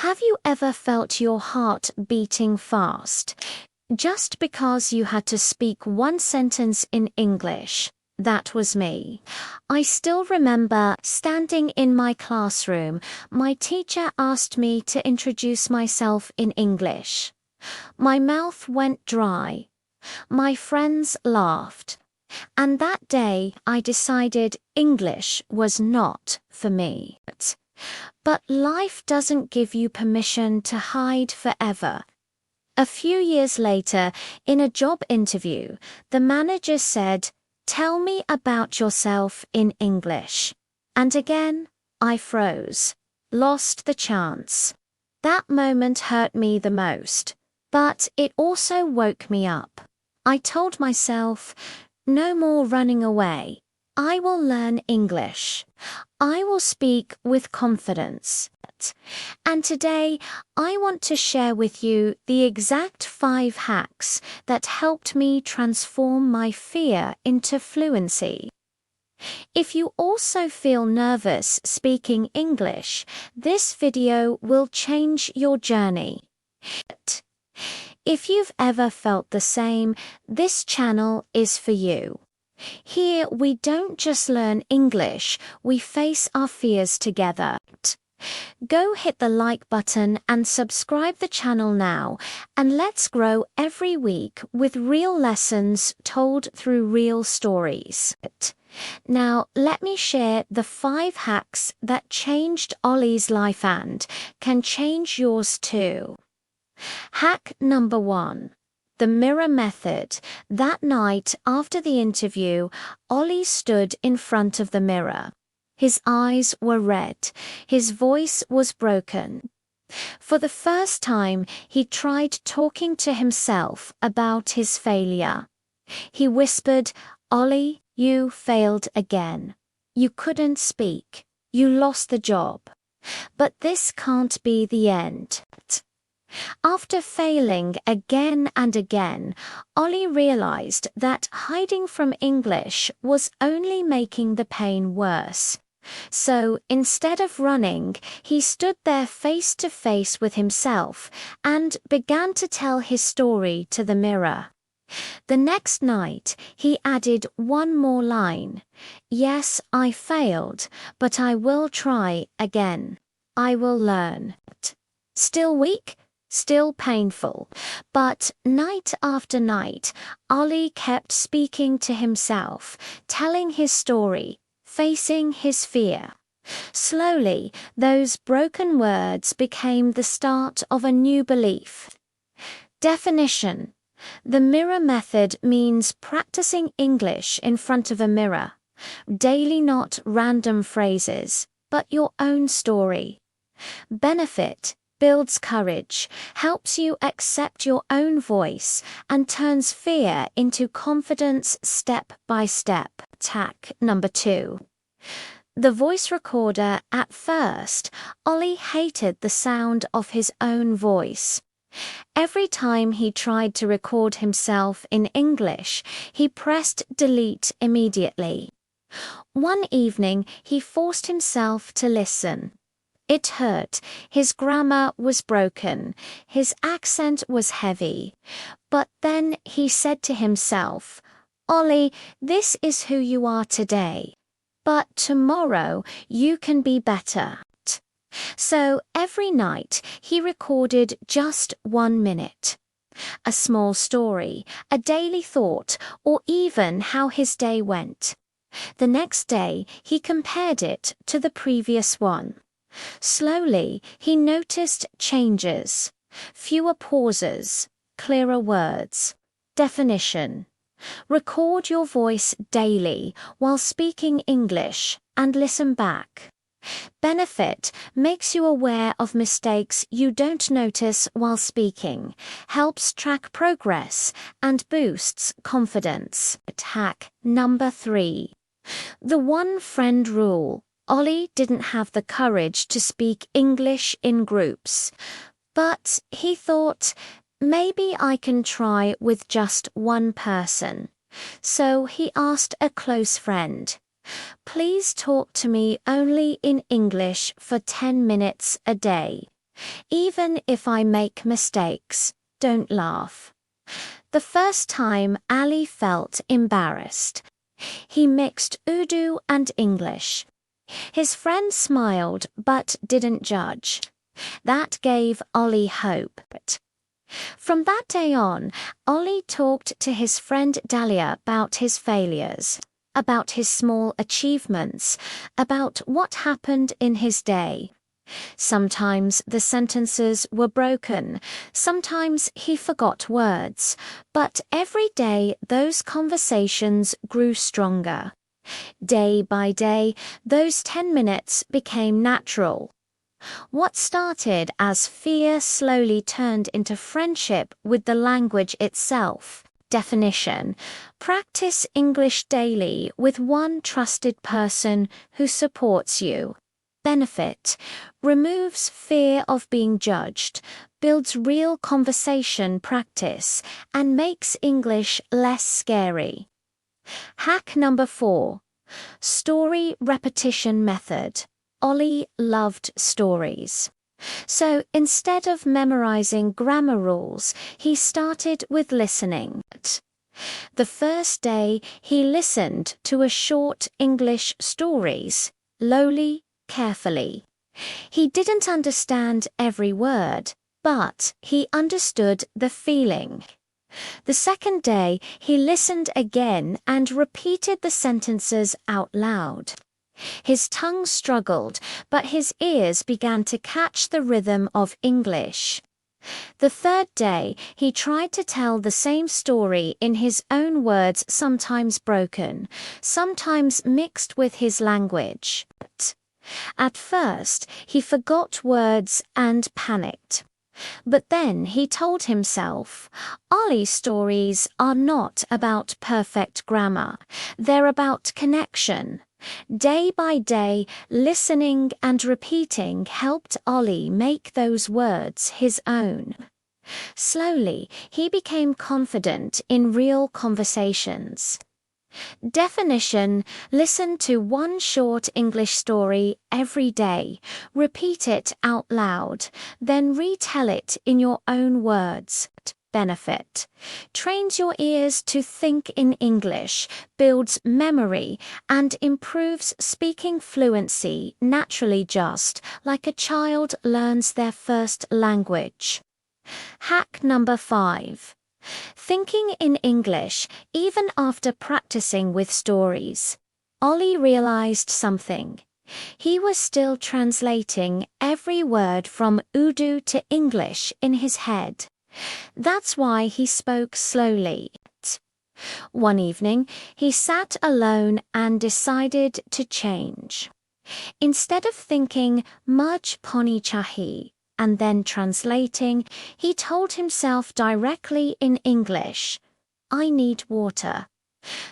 Have you ever felt your heart beating fast just because you had to speak one sentence in English? That was me. I still remember standing in my classroom. My teacher asked me to introduce myself in English. My mouth went dry. My friends laughed. And that day I decided English was not for me. But life doesn't give you permission to hide forever. A few years later, in a job interview, the manager said, "Tell me about yourself in English." And again, I froze, lost the chance. That moment hurt me the most, but it also woke me up. I told myself, no more running away. I will learn English. I will speak with confidence. And today, I want to share with you the exact 5 hacks that helped me transform my fear into fluency. If you also feel nervous speaking English, this video will change your journey. If you've ever felt the same, this channel is for you. Here we don't just learn English, we face our fears together. Go hit the like button and subscribe the channel now, and let's grow every week with real lessons told through real stories. Now, let me share the 5 hacks that changed Ollie's life and can change yours too. Hack number 1. The mirror method. That night after the interview, Ollie stood in front of the mirror. His eyes were red. His voice was broken. For the first time, he tried talking to himself about his failure. He whispered, "Ollie, you failed again. You couldn't speak. You lost the job. But this can't be the end." After failing again and again, Ollie realized that hiding from English was only making the pain worse. So instead of running, he stood there face to face with himself and began to tell his story to the mirror. The next night, he added one more line. "Yes, I failed, but I will try again. I will learn." Still weak? Still painful. But night after night, Ollie kept speaking to himself, telling his story, facing his fear. Slowly, those broken words became the start of a new belief. Definition. The mirror method means practicing English in front of a mirror. Daily, not random phrases, but your own story. Benefit. Builds courage, helps you accept your own voice, and turns fear into confidence step by step. Hack number 2. The voice recorder. At first, Ollie hated the sound of his own voice. Every time he tried to record himself in English, he pressed delete immediately. One evening, he forced himself to listen. It hurt, his grammar was broken, his accent was heavy. But then he said to himself, "Ollie, this is who you are today. But tomorrow you can be better." So every night he recorded just 1 minute. A small story, a daily thought, or even how his day went. The next day he compared it to the previous one. Slowly, he noticed changes. Fewer pauses, clearer words. Definition. Record your voice daily while speaking English and listen back. Benefit. Makes you aware of mistakes you don't notice while speaking, helps track progress, and boosts confidence. Hack number 3. The one friend rule. Ollie didn't have the courage to speak English in groups, but he thought, maybe I can try with just one person. So he asked a close friend, "Please talk to me only in English for 10 minutes a day." Even if I make mistakes, don't laugh. The first time Ali felt embarrassed. He mixed Urdu and English. His friend smiled but didn't judge. That gave Ollie hope. From that day on, Ollie talked to his friend Dahlia about his failures, about his small achievements, about what happened in his day. Sometimes the sentences were broken, sometimes he forgot words, but every day those conversations grew stronger. Day by day, those 10 minutes became natural. What started as fear slowly turned into friendship with the language itself. Definition: practice English daily with one trusted person who supports you. Benefit: removes fear of being judged, builds real conversation practice, and makes English less scary. Hack number 4. Story repetition method. Ollie loved stories. So instead of memorizing grammar rules, he started with listening. The first day, he listened to a short English stories, slowly, carefully. He didn't understand every word, but he understood the feeling. The second day, he listened again and repeated the sentences out loud. His tongue struggled, but his ears began to catch the rhythm of English. The third day, he tried to tell the same story in his own words, sometimes broken, sometimes mixed with his language. At first, he forgot words and panicked. But then he told himself, Ollie's stories are not about perfect grammar, they're about connection. Day by day, listening and repeating helped Ollie make those words his own. Slowly, he became confident in real conversations. Definition: listen to one short English story every day, repeat it out loud, then retell it in your own words. Benefit: trains your ears to think in English, builds memory, and improves speaking fluency naturally, just like a child learns their first language. Hack number 5. Thinking in English, even after practicing with stories. Ollie realized something. He was still translating every word from Urdu to English in his head. That's why he spoke slowly. One evening, he sat alone and decided to change. Instead of thinking, "Mujh pani chahi," and then translating, he told himself directly in English, "I need water."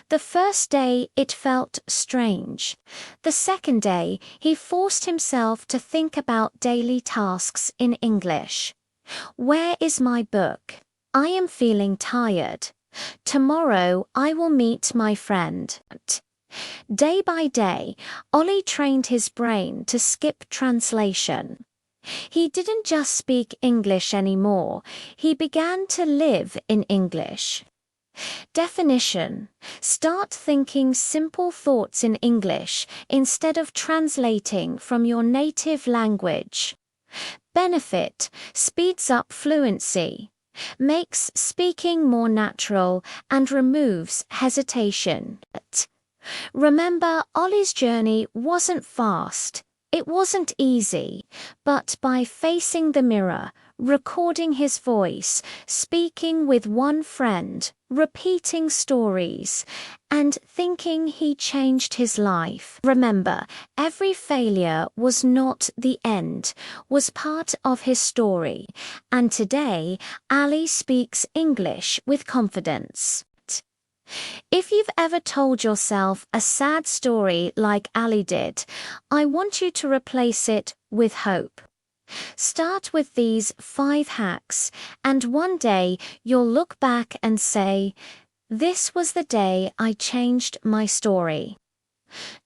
The first day it felt strange. The second day he forced himself to think about daily tasks in English. Where is my book? I am feeling tired. Tomorrow I will meet my friend. Day by day, Ollie trained his brain to skip translation. He didn't just speak English anymore, he began to live in English. Definition: start thinking simple thoughts in English instead of translating from your native language. Benefit: speeds up fluency, makes speaking more natural, and removes hesitation. Remember, Ollie's journey wasn't fast. It wasn't easy, but by facing the mirror, recording his voice, speaking with one friend, repeating stories, and thinking, he changed his life. Remember, every failure was not the end, was part of his story, and today, Ali speaks English with confidence. If you've ever told yourself a sad story like Ali did, I want you to replace it with hope. Start with these 5 hacks, and one day you'll look back and say, "This was the day I changed my story."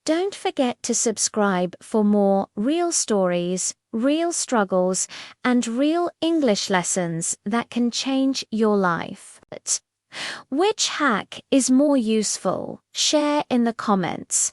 Don't forget to subscribe for more real stories, real struggles, and real English lessons that can change your life. Which hack is more useful? Share in the comments.